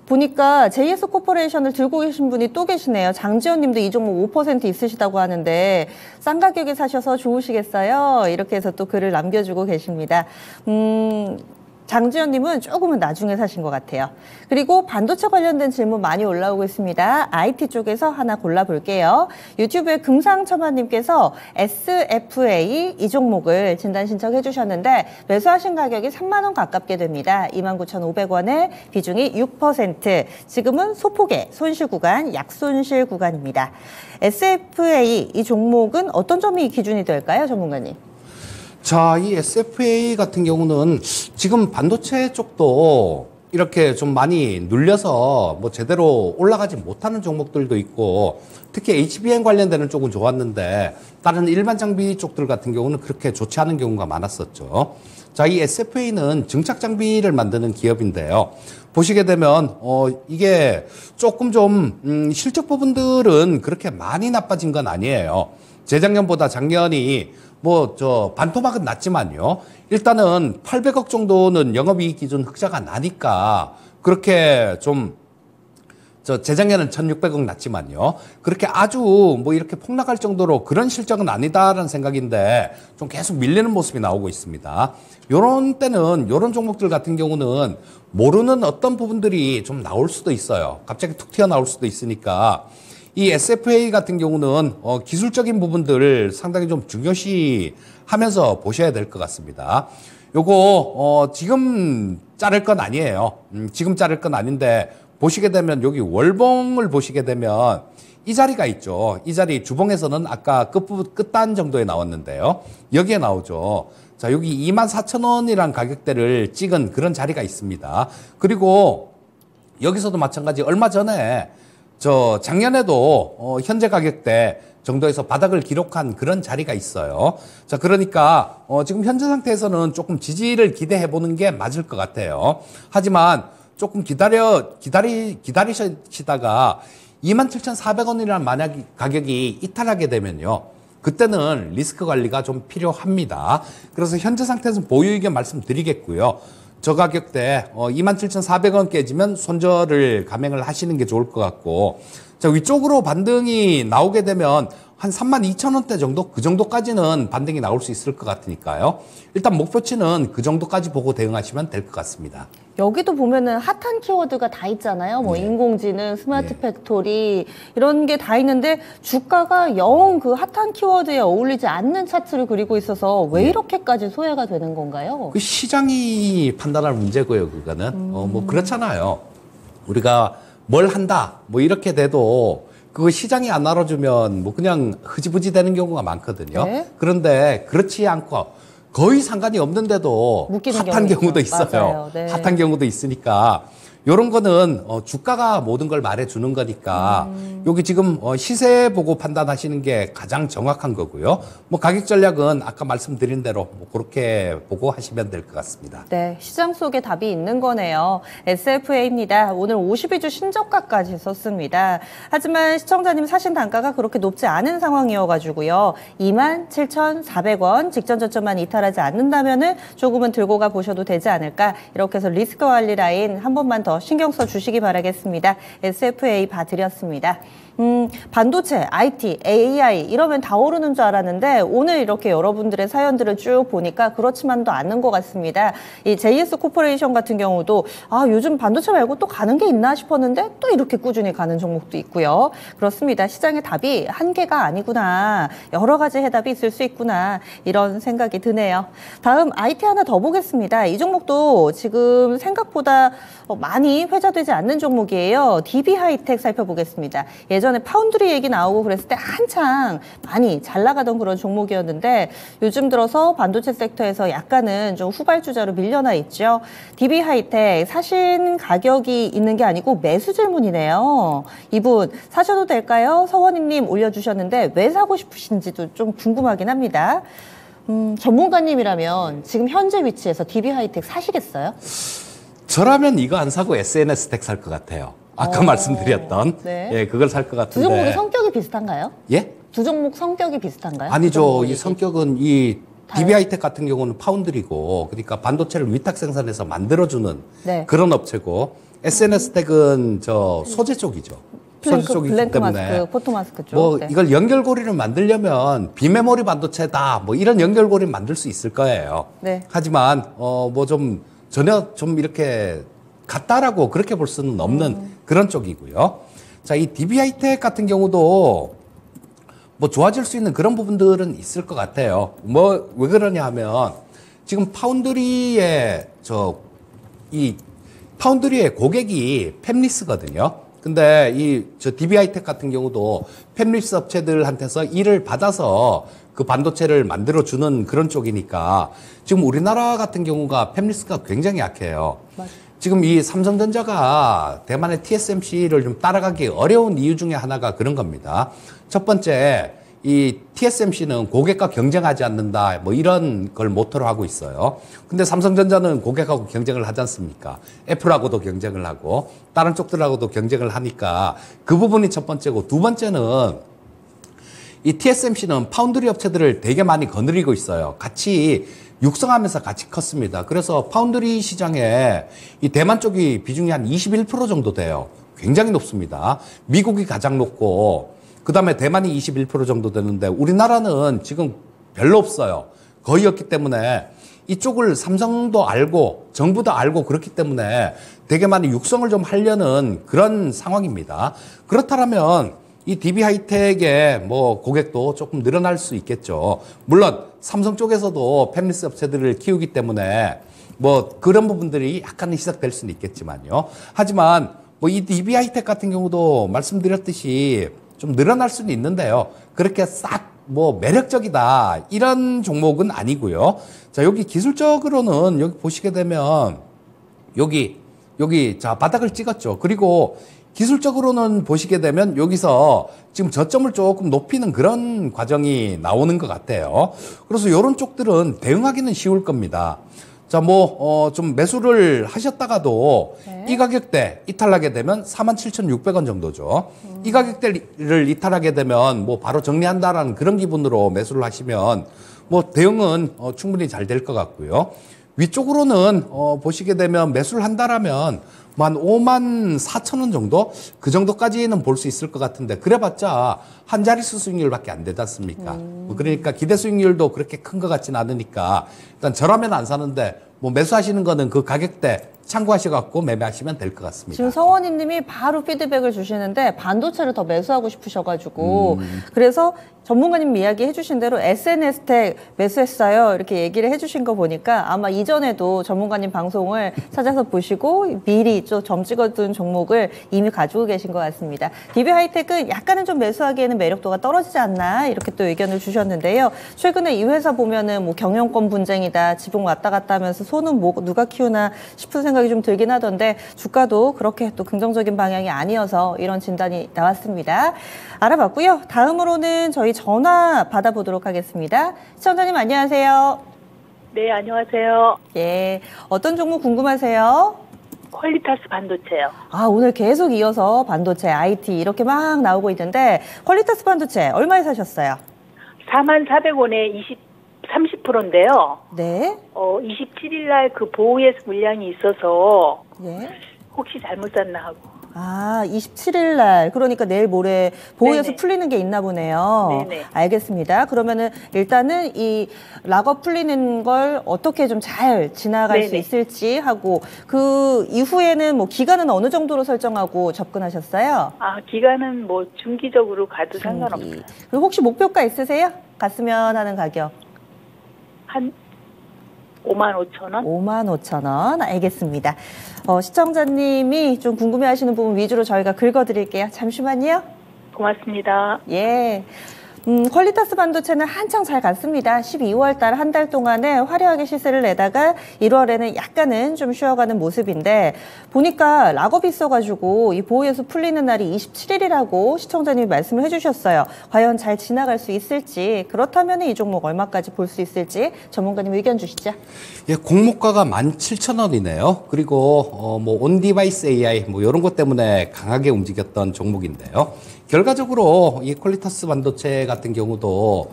보니까 JS 코퍼레이션을 들고 계신 분이 또 계시네요. 장지연 님도 이 종목 5% 있으시다고 하는데 싼 가격에 사셔서 좋으시겠어요? 이렇게 해서 또 글을 남겨주고 계십니다. 장지연 님은 조금은 나중에 사신 것 같아요. 그리고 반도체 관련된 질문 많이 올라오고 있습니다. IT 쪽에서 하나 골라볼게요. 유튜브에 금상첨화님께서 SFA 이 종목을 진단 신청해 주셨는데 매수하신 가격이 3만 원 가깝게 됩니다. 29,500원에 비중이 6%. 지금은 소폭의 손실 구간, 약손실 구간입니다. SFA 이 종목은 어떤 점이 기준이 될까요, 전문가님? 자, 이 SFA 같은 경우는 지금 반도체 쪽도 이렇게 좀 많이 눌려서 뭐 제대로 올라가지 못하는 종목들도 있고 특히 HBM 관련되는 쪽은 좋았는데 다른 일반 장비 쪽들 같은 경우는 그렇게 좋지 않은 경우가 많았었죠. 자, 이 SFA는 증착 장비를 만드는 기업인데요. 보시게 되면 이게 조금 좀 실적 부분들은 그렇게 많이 나빠진 건 아니에요. 재작년보다 작년이 반토막은 났지만요. 일단은 800억 정도는 영업이익 기준 흑자가 나니까 그렇게 좀 재작년은 1,600억 났지만요. 그렇게 아주 이렇게 폭락할 정도로 그런 실적은 아니다라는 생각인데 좀 계속 밀리는 모습이 나오고 있습니다. 요런 때는 요런 종목들 같은 경우는 모르는 어떤 부분들이 좀 나올 수도 있어요. 갑자기 툭 튀어나올 수도 있으니까 이 SFA 같은 경우는 기술적인 부분들을 상당히 좀 중요시 하면서 보셔야 될 것 같습니다. 요거 지금 자를 건 아니에요. 지금 자를 건 아닌데 보시게 되면 여기 월봉을 보시게 되면 이 자리가 있죠. 이 자리 주봉에서는 아까 끝단 정도에 나왔는데요. 여기에 나오죠. 자, 여기 24,000원이란 가격대를 찍은 그런 자리가 있습니다. 그리고 여기서도 마찬가지 얼마 전에 작년에도 현재 가격대 정도에서 바닥을 기록한 그런 자리가 있어요. 자, 그러니까 지금 현재 상태에서는 조금 지지를 기대해 보는 게 맞을 것 같아요. 하지만 조금 기다리시다가 27,400원이라는 만약 가격이 이탈하게 되면요. 그때는 리스크 관리가 좀 필요합니다. 그래서 현재 상태에서 보유 의견 말씀드리겠고요. 저 가격대 27,400원 깨지면 손절을 감행을 하시는 게 좋을 것 같고, 자, 위쪽으로 반등이 나오게 되면 한 32,000원대 정도? 그 정도까지는 반등이 나올 수 있을 것 같으니까요. 일단 목표치는 그 정도까지 보고 대응하시면 될 것 같습니다. 여기도 보면은 핫한 키워드가 다 있잖아요. 뭐 인공지능, 스마트 팩토리 이런 게 다 있는데 주가가 영 그 핫한 키워드에 어울리지 않는 차트를 그리고 있어서 왜 이렇게까지 소외가 되는 건가요? 그 시장이 판단할 문제고요, 그거는. 그렇잖아요. 우리가 뭘 한다, 이렇게 돼도 그거 시장이 안 알아주면 그냥 흐지부지 되는 경우가 많거든요. 네. 그런데 그렇지 않고 거의 상관이 없는데도 핫한 경우도 있어요. 맞아요. 네. 핫한 경우도 있으니까 요런 거는 주가가 모든 걸 말해주는 거니까 여기 지금 시세 보고 판단하시는 게 가장 정확한 거고요. 뭐 가격 전략은 아까 말씀드린 대로 뭐 그렇게 보고 하시면 될 것 같습니다. 네, 시장 속에 답이 있는 거네요. SFA입니다. 오늘 52주 신저가까지 썼습니다. 하지만 시청자님 사신 단가가 그렇게 높지 않은 상황이어가지고요. 27,400원 직전 저점만 이탈하지 않는다면은 조금은 들고 가 보셔도 되지 않을까. 이렇게 해서 리스크 관리 라인 한 번만 더 신경 써 주시기 바라겠습니다. SFA 봐드렸습니다. 반도체, IT, AI 이러면 다 오르는 줄 알았는데 오늘 이렇게 여러분들의 사연들을 쭉 보니까 그렇지만도 않은 것 같습니다. 이 JS 코퍼레이션 같은 경우도 요즘 반도체 말고 또 가는 게 있나 싶었는데 또 이렇게 꾸준히 가는 종목도 있고요. 그렇습니다. 시장의 답이 한 개가 아니구나. 여러 가지 해답이 있을 수 있구나. 이런 생각이 드네요. 다음 IT 하나 더 보겠습니다. 이 종목도 지금 생각보다 많이 회자되지 않는 종목이에요. DB하이텍 살펴보겠습니다. 예전에 파운드리 얘기 나오고 그랬을 때 한창 많이 잘 나가던 그런 종목이었는데 요즘 들어서 반도체 섹터에서 약간은 좀 후발주자로 밀려나 있죠. DB하이텍 사신 가격이 있는 게 아니고 매수 질문이네요. 이분 사셔도 될까요? 서원희님 올려주셨는데 왜 사고 싶으신지도 좀 궁금하긴 합니다. 전문가님이라면 지금 현재 위치에서 DB하이텍 사시겠어요? 저라면 이거 안 사고 SNS텍 살 것 같아요. 아까 말씀드렸던 네. 예, 그걸 살 것 같은데. 두 종목의 성격이 비슷한가요? 예? 두 종목 성격이 비슷한가요? 아니죠. 이 성격은 이 DB하이텍 같은 경우는 파운드리고 그러니까 반도체를 위탁 생산해서 만들어주는 네. 그런 업체고 SNS텍은 저 소재 쪽이죠. 소재 쪽이기 블랭크 때문에 마스크, 포토 마스크 쪽. 뭐 네. 이걸 연결고리를 만들려면 비메모리 반도체다 뭐 이런 연결고리를 만들 수 있을 거예요. 네. 하지만 뭐 좀 전혀 좀 이렇게 같다라고 그렇게 볼 수는 없는 그런 쪽이고요. 자, 이 DB하이텍 같은 경우도 뭐 좋아질 수 있는 그런 부분들은 있을 것 같아요. 뭐 왜 그러냐 하면 지금 파운드리의 파운드리의 고객이 팹리스거든요. 근데 저 DB하이텍 같은 경우도 팹리스 업체들한테서 일을 받아서 그 반도체를 만들어주는 그런 쪽이니까 지금 우리나라 같은 경우가 팹리스가 굉장히 약해요. 맞아요. 지금 이 삼성전자가 대만의 TSMC를 좀 따라가기 어려운 이유 중에 하나가 그런 겁니다. 첫 번째, 이 TSMC는 고객과 경쟁하지 않는다, 뭐 이런 걸 모토로 하고 있어요. 근데 삼성전자는 고객하고 경쟁을 하지 않습니까? 애플하고도 경쟁을 하고, 다른 쪽들하고도 경쟁을 하니까 그 부분이 첫 번째고, 두 번째는 이 TSMC는 파운드리 업체들을 되게 많이 거느리고 있어요. 같이 육성하면서 같이 컸습니다. 그래서 파운드리 시장에 이 대만 쪽이 비중이 한 21% 정도 돼요. 굉장히 높습니다. 미국이 가장 높고 그 다음에 대만이 21% 정도 되는데 우리나라는 지금 별로 없어요. 거의 없기 때문에 이쪽을 삼성도 알고 정부도 알고 그렇기 때문에 되게 많이 육성을 좀 하려는 그런 상황입니다. 그렇다면 이 DB하이텍의 뭐 고객도 조금 늘어날 수 있겠죠. 물론 삼성 쪽에서도 팹리스 업체들을 키우기 때문에 뭐 그런 부분들이 약간은 시작될 수는 있겠지만요. 하지만 뭐 이 DB하이텍 같은 경우도 말씀드렸듯이 좀 늘어날 수는 있는데요. 그렇게 싹 뭐 매력적이다 이런 종목은 아니고요. 자, 여기 기술적으로는 여기 보시게 되면 여기 자 바닥을 찍었죠. 그리고 기술적으로는 보시게 되면 여기서 지금 저점을 조금 높이는 그런 과정이 나오는 것 같아요. 그래서 이런 쪽들은 대응하기는 쉬울 겁니다. 자, 좀 매수를 하셨다가도 네. 이 가격대 이탈하게 되면 47,600원 정도죠. 이 가격대를 이탈하게 되면 뭐 바로 정리한다라는 그런 기분으로 매수를 하시면 뭐 대응은 충분히 잘 될 것 같고요. 위쪽으로는 보시게 되면 매수를 한다라면 한 54,000원 정도? 그 정도까지는 볼 수 있을 것 같은데 그래봤자 한 자릿수 수익률밖에 안 되지 않습니까? 그러니까 기대 수익률도 그렇게 큰 것 같지는 않으니까 일단 저라면 안 사는데 뭐 매수하시는 거는 그 가격대 참고하셔갖고 매매하시면 될 것 같습니다. 지금 서원희 님이 바로 피드백을 주시는데 반도체를 더 매수하고 싶으셔가지고 그래서 전문가님 이야기 해주신 대로 SNS텍 매수했어요 이렇게 얘기를 해주신 거 보니까 아마 이전에도 전문가님 방송을 찾아서 보시고 미리 좀 점 찍어둔 종목을 이미 가지고 계신 것 같습니다. DB하이텍은 약간은 좀 매수하기에는 매력도가 떨어지지 않나 이렇게 또 의견을 주셨는데요. 최근에 이 회사 보면은 뭐 경영권 분쟁이다 지분 왔다 갔다 하면서 소는 뭐 누가 키우나 싶은 생각이 좀 들긴 하던데 주가도 그렇게 또 긍정적인 방향이 아니어서 이런 진단이 나왔습니다. 알아봤고요. 다음으로는 저희 전화 받아보도록 하겠습니다. 시청자님 안녕하세요. 네, 안녕하세요. 예, 어떤 종목 궁금하세요? 퀄리타스 반도체요. 아, 오늘 계속 이어서 반도체, IT 이렇게 막 나오고 있는데 퀄리타스 반도체 얼마에 사셨어요? 44,000원에 30%인데요. 네. 27일 날 그 보호예수 물량이 있어서 예. 혹시 잘못 샀나 하고. 아, 27일 날, 그러니까 내일 모레 보호에서 네네. 풀리는 게 있나 보네요. 네네. 알겠습니다. 그러면은 일단은 이 락업 풀리는 걸 어떻게 좀 잘 지나갈 수 네네. 있을지 하고 그 이후에는 뭐 기간은 어느 정도로 설정하고 접근하셨어요? 기간은 뭐 중기적으로 가도 상관없어요. 그리고 혹시 목표가 있으세요? 갔으면 하는 가격. 한 55,000원? 55,000원. 알겠습니다. 시청자님이 좀 궁금해하시는 부분 위주로 저희가 긁어드릴게요. 잠시만요. 고맙습니다. 예. 퀄리타스 반도체는 한창 잘 갔습니다. 12월 달 한 달 동안에 화려하게 시세를 내다가 1월에는 약간은 좀 쉬어가는 모습인데 보니까 락업이 있어가지고 이 보호예수 풀리는 날이 27일이라고 시청자님이 말씀을 해주셨어요. 과연 잘 지나갈 수 있을지 그렇다면 이 종목 얼마까지 볼 수 있을지 전문가님 의견 주시죠. 예, 공모가가 17,000원이네요. 그리고 뭐 온디바이스 AI 뭐 이런 것 때문에 강하게 움직였던 종목인데요. 결과적으로 이 퀄리타스 반도체 같은 경우도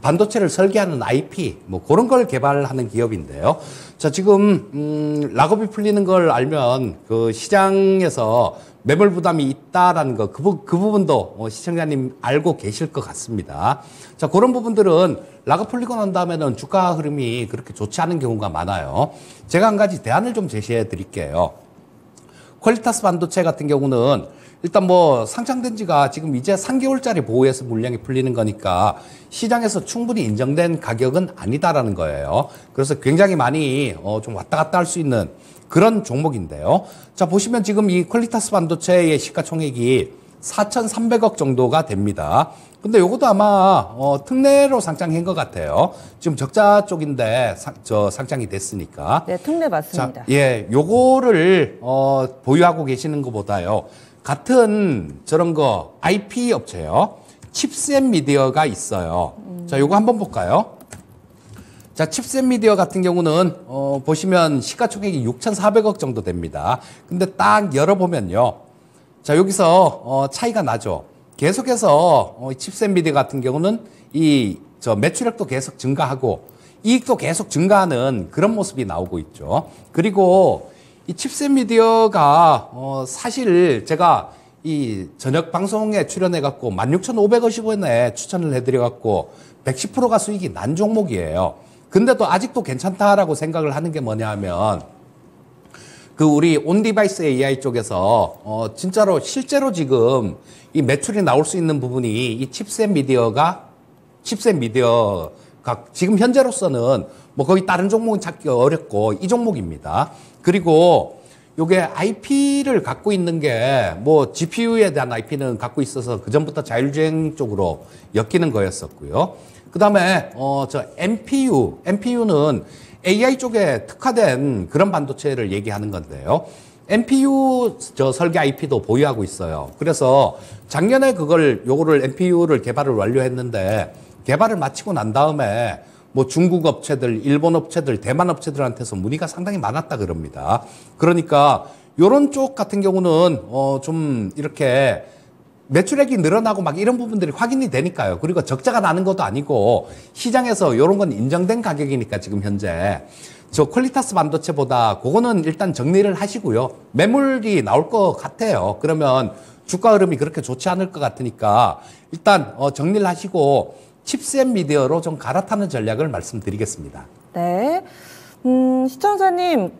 반도체를 설계하는 IP 뭐 그런 걸 개발하는 기업인데요. 자, 지금 락업이 풀리는 걸 알면 그 시장에서 매물 부담이 있다라는 거 그 부분도 시청자님 알고 계실 것 같습니다. 자, 그런 부분들은 락업 풀리고 난 다음에는 주가 흐름이 그렇게 좋지 않은 경우가 많아요. 제가 한 가지 대안을 좀 제시해 드릴게요. 퀄리타스 반도체 같은 경우는 일단 뭐 상장된 지가 지금 이제 3개월짜리 보호해서 물량이 풀리는 거니까 시장에서 충분히 인정된 가격은 아니다라는 거예요. 그래서 굉장히 많이 좀 왔다 갔다 할 수 있는 그런 종목인데요. 자, 보시면 지금 이 퀄리타스 반도체의 시가총액이 4,300억 정도가 됩니다. 근데 요것도 아마 특례로 상장한 것 같아요. 지금 적자 쪽인데 상장이 됐으니까. 네, 특례 맞습니다. 자, 예, 요거를 보유하고 계시는 것보다요. 같은 저런 거 IP 업체요. 칩셋 미디어가 있어요. 자, 요거 한번 볼까요? 자, 칩셋 미디어 같은 경우는 보시면 시가총액이 6,400억 정도 됩니다. 근데 딱 열어보면요. 자, 여기서 차이가 나죠. 계속해서 칩셋 미디어 같은 경우는 매출액도 계속 증가하고 이익도 계속 증가하는 그런 모습이 나오고 있죠. 그리고 이 칩셋 미디어가 사실 제가 이 저녁 방송에 출연해갖고 16,550원에 추천을 해드려갖고 110%가 수익이 난 종목이에요. 근데도 아직도 괜찮다라고 생각을 하는 게 뭐냐 하면 그 우리 온디바이스 AI 쪽에서 진짜로 실제로 지금 이 매출이 나올 수 있는 부분이 이 칩셋 미디어가 지금 현재로서는 뭐 거의 다른 종목은 찾기 어렵고 이 종목입니다. 그리고 요게 IP를 갖고 있는 게 뭐 GPU에 대한 IP는 갖고 있어서 그전부터 자율주행 쪽으로 엮이는 거였었고요. 그다음에 MPU는 AI 쪽에 특화된 그런 반도체를 얘기하는 건데요. MPU 설계 IP도 보유하고 있어요. 그래서 작년에 요거를 MPU를 개발을 완료했는데 개발을 마치고 난 다음에 뭐 중국 업체들, 일본 업체들, 대만 업체들한테서 문의가 상당히 많았다 그럽니다. 그러니까 요런 쪽 같은 경우는 좀 이렇게 매출액이 늘어나고 막 이런 부분들이 확인이 되니까요. 그리고 적자가 나는 것도 아니고 시장에서 이런 건 인정된 가격이니까 지금 현재 저 퀄리타스 반도체보다 그거는 일단 정리를 하시고요. 매물이 나올 것 같아요. 그러면 주가 흐름이 그렇게 좋지 않을 것 같으니까 일단 정리를 하시고 칩셋 미디어로 좀 갈아타는 전략을 말씀드리겠습니다. 네. 시청자님,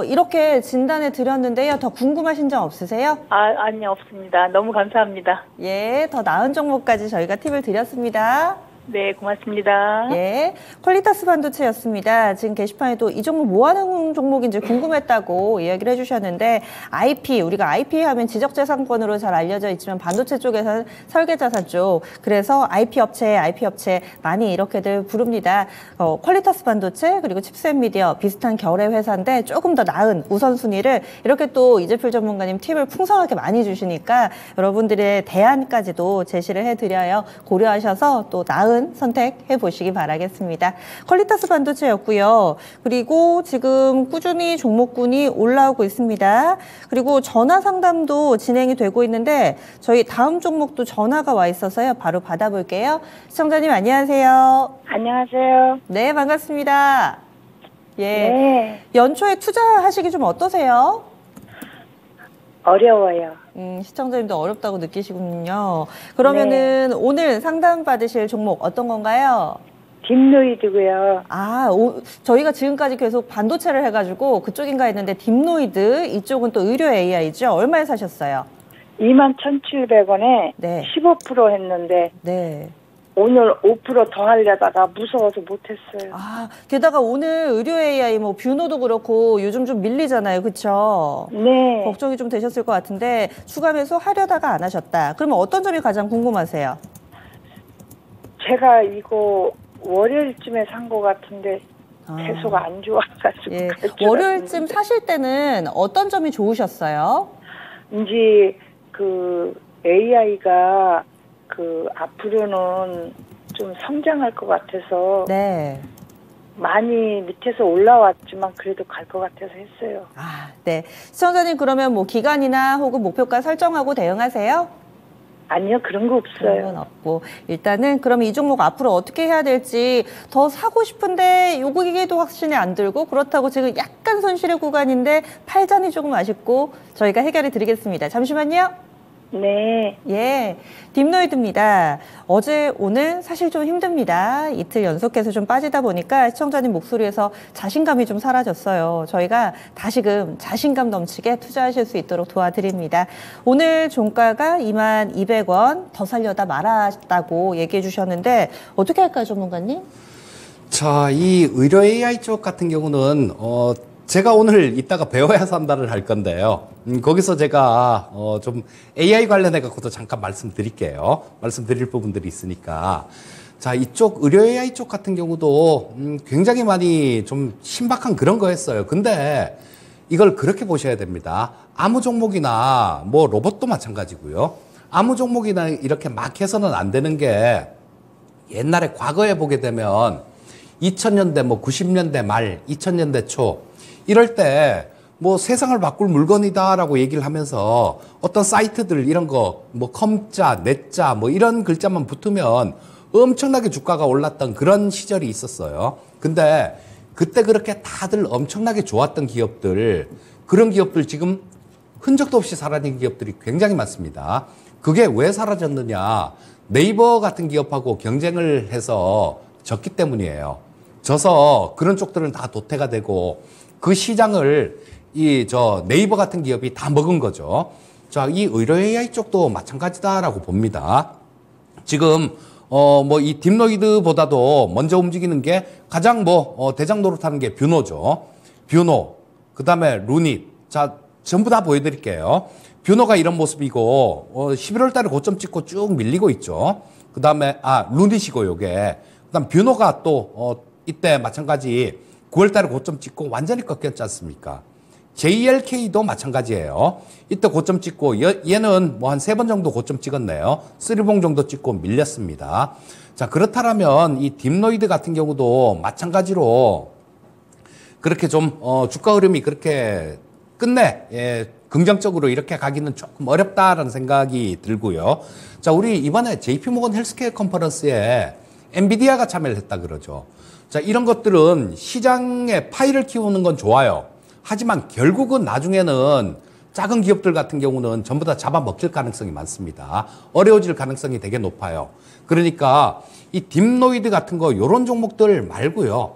이렇게 진단해 드렸는데요. 더 궁금하신 점 없으세요? 아니요, 없습니다. 너무 감사합니다. 예, 더 나은 정보까지 저희가 팁을 드렸습니다. 네, 고맙습니다. 예, 퀄리타스 반도체였습니다. 지금 게시판에도 이 종목 뭐 하는 종목인지 궁금했다고 이야기를 해주셨는데 IP, 우리가 IP 하면 지적재산권으로 잘 알려져 있지만 반도체 쪽에서는 설계자산 쪽, 그래서 IP 업체 많이 이렇게들 부릅니다. 퀄리타스 반도체 그리고 칩셋미디어 비슷한 결의 회사인데 조금 더 나은 우선순위를 이렇게 또 이재필 전문가님 팁을 풍성하게 많이 주시니까 여러분들의 대안까지도 제시를 해드려요. 고려하셔서 또 나은 선택해 보시기 바라겠습니다. 퀄리타스 반도체였고요. 그리고 지금 꾸준히 종목군이 올라오고 있습니다. 그리고 전화 상담도 진행이 되고 있는데 저희 다음 종목도 전화가 와 있어서요. 바로 받아볼게요. 시청자님 안녕하세요. 안녕하세요. 네, 반갑습니다. 예. 네, 연초에 투자하시기 좀 어떠세요? 어려워요. 시청자님도 어렵다고 느끼시군요. 그러면은 오늘 상담 받으실 종목 어떤 건가요? 딥노이드고요. 저희가 지금까지 계속 반도체를 해가지고 그쪽인가 했는데 딥노이드 이쪽은 또 의료 AI죠. 얼마에 사셨어요? 21,700원에 네. 15% 했는데 네. 오늘 5% 더 하려다가 무서워서 못했어요. 게다가 오늘 의료 AI 뭐 뷰노도 그렇고 요즘 좀 밀리잖아요. 그렇죠? 네, 걱정이 좀 되셨을 것 같은데 추가 매수 하려다가 안 하셨다. 그러면 어떤 점이 가장 궁금하세요? 제가 이거 월요일쯤에 산 것 같은데 계속 안 좋아가지고. 예. 갈 줄 월요일쯤 알았는데. 사실 때는 어떤 점이 좋으셨어요? 이제 그 AI가 그 앞으로는 좀 성장할 것 같아서 네. 많이 밑에서 올라왔지만 그래도 갈 것 같아서 했어요. 네. 시청자님 그러면 뭐 기간이나 혹은 목표가 설정하고 대응하세요? 아니요, 그런 거 그런 건 없어요. 없고 일단은 그러면 이 종목 앞으로 어떻게 해야 될지 더 사고 싶은데 요기에도 확신이 안 들고 그렇다고 지금 약간 손실의 구간인데 팔자니 조금 아쉽고 저희가 해결해 드리겠습니다. 잠시만요. 네, 예, 딥노이드입니다. 어제 오늘 사실 좀 힘듭니다. 이틀 연속해서 좀 빠지다 보니까 시청자님 목소리에서 자신감이 좀 사라졌어요. 저희가 다시금 자신감 넘치게 투자하실 수 있도록 도와드립니다. 오늘 종가가 22,200원 더 살려다 말았다고 얘기해 주셨는데 어떻게 할까요, 전문가님? 자, 이 의료 AI 쪽 같은 경우는 제가 오늘 이따가 배워야 산다를 할 건데요. 거기서 제가 좀 AI 관련해 갖고도 잠깐 말씀드릴게요. 말씀드릴 부분들이 있으니까. 자, 이쪽 의료 AI 쪽 같은 경우도 굉장히 많이 좀 신박한 그런 거였어요. 근데 이걸 그렇게 보셔야 됩니다. 아무 종목이나 뭐 로봇도 마찬가지고요. 아무 종목이나 이렇게 막 해서는 안 되는 게 옛날에 과거에 보게 되면 2000년대 뭐 90년대 말 2000년대 초 이럴 때 뭐 세상을 바꿀 물건이다라고 얘기를 하면서 어떤 사이트들 이런 거 뭐 컴자, 넷자 뭐 이런 글자만 붙으면 엄청나게 주가가 올랐던 그런 시절이 있었어요. 근데 그때 그렇게 다들 엄청나게 좋았던 기업들, 그런 기업들 지금 흔적도 없이 사라진 기업들이 굉장히 많습니다. 그게 왜 사라졌느냐? 네이버 같은 기업하고 경쟁을 해서 졌기 때문이에요. 져서 그런 쪽들은 다 도태가 되고 그 시장을 네이버 같은 기업이 다 먹은 거죠. 자, 이 의료 AI 쪽도 마찬가지다라고 봅니다. 지금 뭐 이 딥노이드보다도 먼저 움직이는 게 가장 대장 노릇하는 게 뷰노죠. 뷰노, 그다음에 루닛. 자, 전부 다 보여드릴게요. 뷰노가 이런 모습이고 11월 달에 고점 찍고 쭉 밀리고 있죠. 그다음에 루닛이고 요게. 그다음 뷰노가 또 이때 마찬가지 9월 달에 고점 찍고 완전히 꺾였지 않습니까? JLK도 마찬가지예요. 이때 고점 찍고 얘는 뭐 한 3번 정도 고점 찍었네요. 3봉 정도 찍고 밀렸습니다. 자, 그렇다면 이 딥노이드 같은 경우도 마찬가지로 그렇게 좀 주가 흐름이 그렇게 끝내 긍정적으로 이렇게 가기는 조금 어렵다라는 생각이 들고요. 자, 우리 이번에 JP모건 헬스케어 컨퍼런스에 엔비디아가 참여를 했다 그러죠. 자, 이런 것들은 시장의 파이를 키우는 건 좋아요. 하지만 결국은 나중에는 작은 기업들 같은 경우는 전부 다 잡아먹힐 가능성이 많습니다. 어려워질 가능성이 되게 높아요. 그러니까 이 딥노이드 같은 거 요런 종목들 말고요.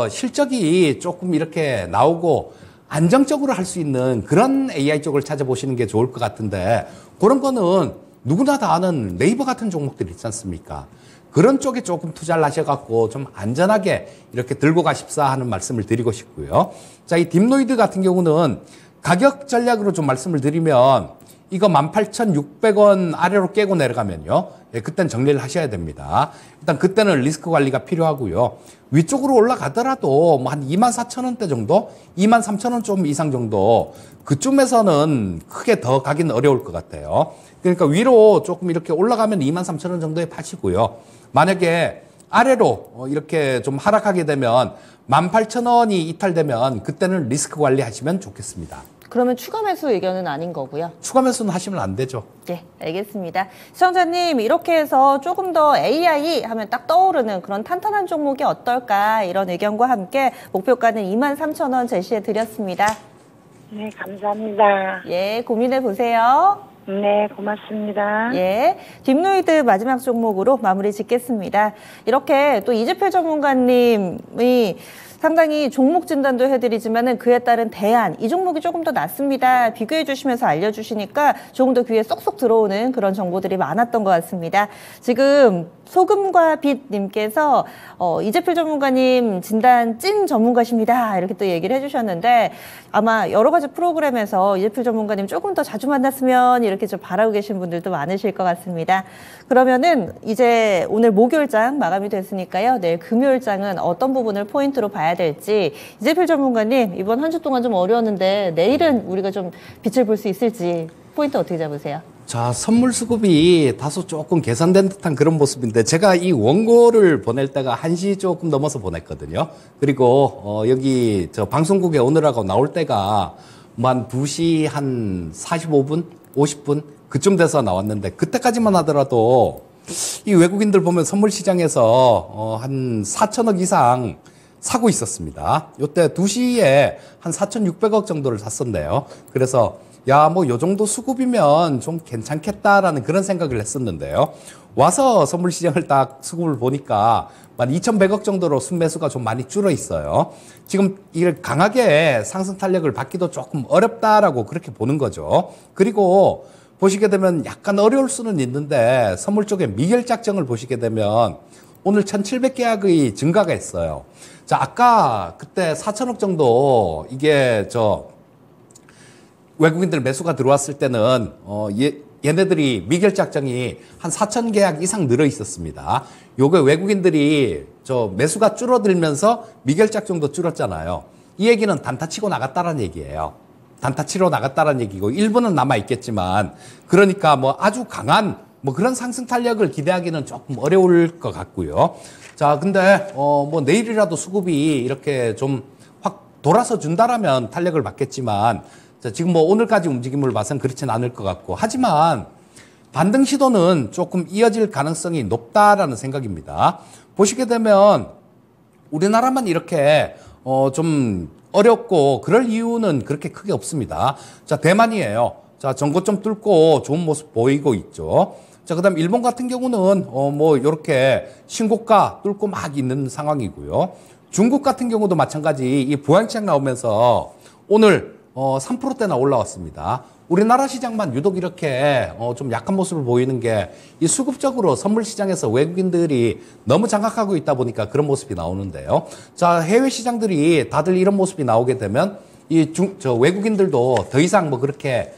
실적이 조금 이렇게 나오고 안정적으로 할 수 있는 그런 AI 쪽을 찾아보시는 게 좋을 것 같은데 그런 거는 누구나 다 아는 네이버 같은 종목들 있지 않습니까? 그런 쪽에 조금 투자를 하셔갖고 좀 안전하게 이렇게 들고 가십사 하는 말씀을 드리고 싶고요. 자, 이 딥노이드 같은 경우는 가격 전략으로 좀 말씀을 드리면 이거 18,600원 아래로 깨고 내려가면요. 예, 그땐 정리를 하셔야 됩니다. 일단 그때는 리스크 관리가 필요하고요. 위쪽으로 올라가더라도 뭐 한 24,000원대 정도? 23,000원 좀 이상 정도 그쯤에서는 크게 더 가긴 어려울 것 같아요. 그러니까 위로 조금 이렇게 올라가면 23,000원 정도에 파시고요. 만약에 아래로 이렇게 좀 하락하게 되면 18,000원이 이탈되면 그때는 리스크 관리하시면 좋겠습니다. 그러면 추가 매수 의견은 아닌 거고요. 추가 매수는 하시면 안 되죠. 네, 알겠습니다. 시청자님, 이렇게 해서 조금 더 AI 하면 딱 떠오르는 그런 탄탄한 종목이 어떨까 이런 의견과 함께 목표가는 23,000원 제시해 드렸습니다. 네, 감사합니다. 예, 고민해 보세요. 네, 고맙습니다. 예, 딥노이드 마지막 종목으로 마무리 짓겠습니다. 이렇게 또 이재필 전문가님이 상당히 종목 진단도 해드리지만은 그에 따른 대안, 이 종목이 조금 더 낫습니다. 비교해 주시면서 알려주시니까 조금 더 귀에 쏙쏙 들어오는 그런 정보들이 많았던 것 같습니다. 지금 소금과 빛님께서 이재필 전문가님 진단 찐 전문가십니다. 이렇게 또 얘기를 해주셨는데 아마 여러 가지 프로그램에서 이재필 전문가님 조금 더 자주 만났으면 이렇게 좀 바라고 계신 분들도 많으실 것 같습니다. 그러면은 이제 오늘 목요일장 마감이 됐으니까요. 내일 금요일장은 어떤 부분을 포인트로 봐야 될지 이재필 전문가님 이번 한 주 동안 좀 어려웠는데 내일은 우리가 좀 빛을 볼 수 있을지 포인트 어떻게 잡으세요? 자, 선물 수급이 다소 조금 개선된 듯한 그런 모습인데 제가 이 원고를 보낼 때가 1시 조금 넘어서 보냈거든요. 그리고 여기 저 방송국에 오느라고 나올 때가 뭐 한 2시 한 45분, 50분 그쯤 돼서 나왔는데 그때까지만 하더라도 이 외국인들 보면 선물 시장에서 한 4천억 이상 사고 있었습니다. 요때 2시에 한 4,600억 정도를 샀었네요. 그래서 야, 뭐 요 정도 수급이면 좀 괜찮겠다라는 그런 생각을 했었는데요. 와서 선물 시장을 딱 수급을 보니까 2,100억 정도로 순매수가 좀 많이 줄어 있어요. 지금 이를 강하게 상승 탄력을 받기도 조금 어렵다라고 그렇게 보는 거죠. 그리고 보시게 되면 약간 어려울 수는 있는데 선물 쪽에 미결작정을 보시게 되면 오늘 1,700계약의 증가가 있어요. 자, 아까 그때 4천억 정도 이게 외국인들 매수가 들어왔을 때는 얘네들이 미결작정이 한 4,000계약 이상 늘어 있었습니다. 요게 외국인들이 매수가 줄어들면서 미결작정도 줄었잖아요. 이 얘기는 단타 치고 나갔다라는 얘기예요. 단타 치러 나갔다라는 얘기고 일부는 남아 있겠지만 그러니까 뭐 아주 강한 뭐 그런 상승 탄력을 기대하기는 조금 어려울 것 같고요. 자, 근데 뭐 내일이라도 수급이 이렇게 좀 확 돌아서 준다라면 탄력을 받겠지만 자, 지금 뭐 오늘까지 움직임을 봐서는 그렇진 않을 것 같고 하지만 반등 시도는 조금 이어질 가능성이 높다라는 생각입니다. 보시게 되면 우리나라만 이렇게 좀 어렵고 그럴 이유는 그렇게 크게 없습니다. 자, 대만이에요. 자, 전고점 뚫고 좋은 모습 보이고 있죠. 자, 그다음 일본 같은 경우는 뭐 이렇게 신고가 뚫고 막 있는 상황이고요. 중국 같은 경우도 마찬가지 이 부양시장 나오면서 오늘 3%대나 올라왔습니다. 우리나라 시장만 유독 이렇게 좀 약한 모습을 보이는 게 이 수급적으로 선물 시장에서 외국인들이 너무 장악하고 있다 보니까 그런 모습이 나오는데요. 자, 해외 시장들이 다들 이런 모습이 나오게 되면 외국인들도 더 이상 뭐 그렇게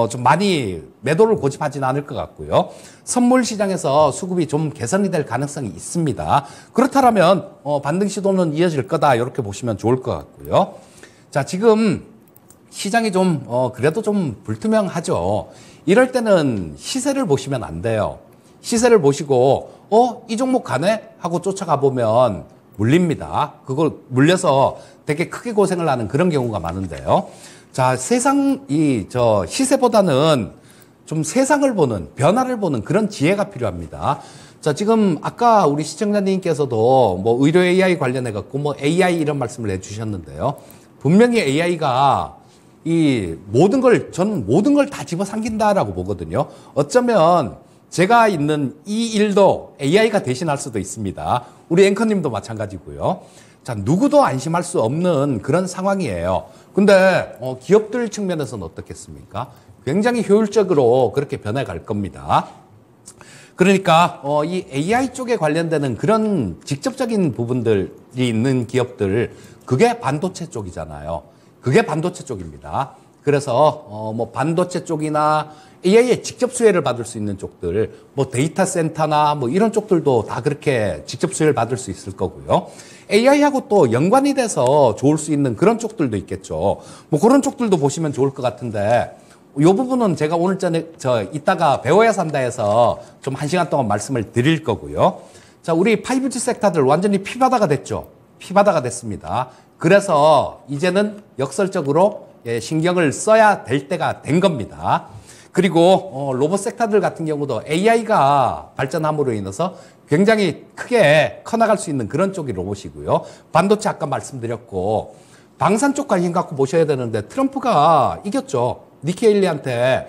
좀 많이 매도를 고집하지는 않을 것 같고요. 선물 시장에서 수급이 좀 개선이 될 가능성이 있습니다. 그렇다면 반등 시도는 이어질 거다 이렇게 보시면 좋을 것 같고요. 자, 지금 시장이 좀 그래도 좀 불투명하죠. 이럴 때는 시세를 보시면 안 돼요. 시세를 보시고 이 종목 가네? 하고 쫓아가 보면 물립니다. 그걸 물려서 되게 크게 고생을 하는 그런 경우가 많은데요. 자, 시세보다는 좀 세상을 보는, 변화를 보는 그런 지혜가 필요합니다. 자, 지금 아까 우리 시청자님께서도 뭐 의료 AI 관련해갖고 뭐 AI 이런 말씀을 해주셨는데요. 분명히 AI가 저는 모든 걸 다 집어삼킨다라고 보거든요. 어쩌면 제가 있는 이 일도 AI가 대신할 수도 있습니다. 우리 앵커님도 마찬가지고요. 자, 누구도 안심할 수 없는 그런 상황이에요. 근데 기업들 측면에서는 어떻겠습니까? 굉장히 효율적으로 그렇게 변해갈 겁니다. 그러니까 이 AI 쪽에 관련되는 그런 직접적인 부분들이 있는 기업들, 그게 반도체 쪽이잖아요. 그게 반도체 쪽입니다. 그래서 뭐 반도체 쪽이나 AI의 직접 수혜를 받을 수 있는 쪽들, 뭐 데이터 센터나 뭐 이런 쪽들도 다 그렇게 직접 수혜를 받을 수 있을 거고요. AI하고 또 연관이 돼서 좋을 수 있는 그런 쪽들도 있겠죠. 뭐 그런 쪽들도 보시면 좋을 것 같은데, 이 부분은 제가 오늘 이따가 배워야 산다해서 좀 1시간 동안 말씀을 드릴 거고요. 자, 우리 5G 섹터들 완전히 피바다가 됐죠. 피바다가 됐습니다. 그래서 이제는 역설적으로 신경을 써야 될 때가 된 겁니다. 그리고 로봇 섹터들 같은 경우도 AI가 발전함으로 인해서 굉장히 크게 커나갈 수 있는 그런 쪽이 로봇이고요. 반도체 아까 말씀드렸고, 방산 쪽 관심 갖고 보셔야 되는데, 트럼프가 이겼죠. 니키 헤일리한테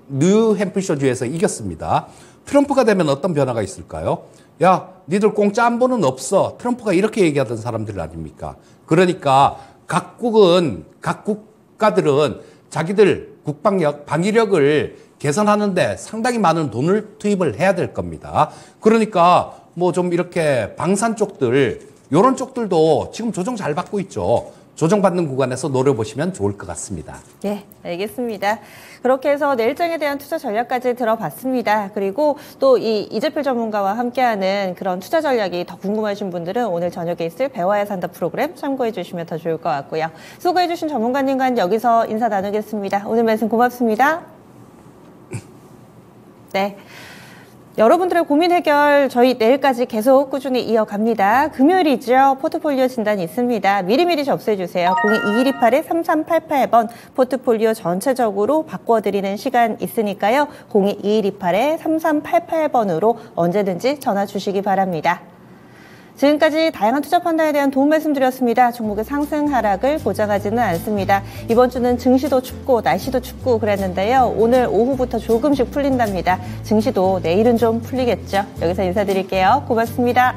뉴햄프셔주에서 이겼습니다. 트럼프가 되면 어떤 변화가 있을까요? 야, 니들 공짜 안보는 없어. 트럼프가 이렇게 얘기하던 사람들 아닙니까? 그러니까 각 국가들은 자기들 국방력, 방위력을 개선하는데 상당히 많은 돈을 투입을 해야 될 겁니다. 그러니까 뭐 좀 이렇게 방산 쪽들, 이런 쪽들도 지금 조정 잘 받고 있죠. 조정받는 구간에서 노려보시면 좋을 것 같습니다. 네, 알겠습니다. 그렇게 해서 내일장에 대한 투자 전략까지 들어봤습니다. 그리고 또 이재필 전문가와 함께하는 그런 투자 전략이 더 궁금하신 분들은 오늘 저녁에 있을 배워야 산다 프로그램 참고해 주시면 더 좋을 것 같고요. 수고해 주신 전문가님과는 여기서 인사 나누겠습니다. 오늘 말씀 고맙습니다. 네. 여러분들의 고민 해결 저희 내일까지 계속 꾸준히 이어갑니다. 금요일이죠. 포트폴리오 진단이 있습니다. 미리미리 접수해주세요. 022128-3388번 포트폴리오 전체적으로 바꿔드리는 시간 있으니까요. 022128-3388번으로 언제든지 전화 주시기 바랍니다. 지금까지 다양한 투자 판단에 대한 도움 말씀드렸습니다. 종목의 상승 하락을 보장하지는 않습니다. 이번 주는 증시도 춥고 날씨도 춥고 그랬는데요. 오늘 오후부터 조금씩 풀린답니다. 증시도 내일은 좀 풀리겠죠. 여기서 인사드릴게요. 고맙습니다.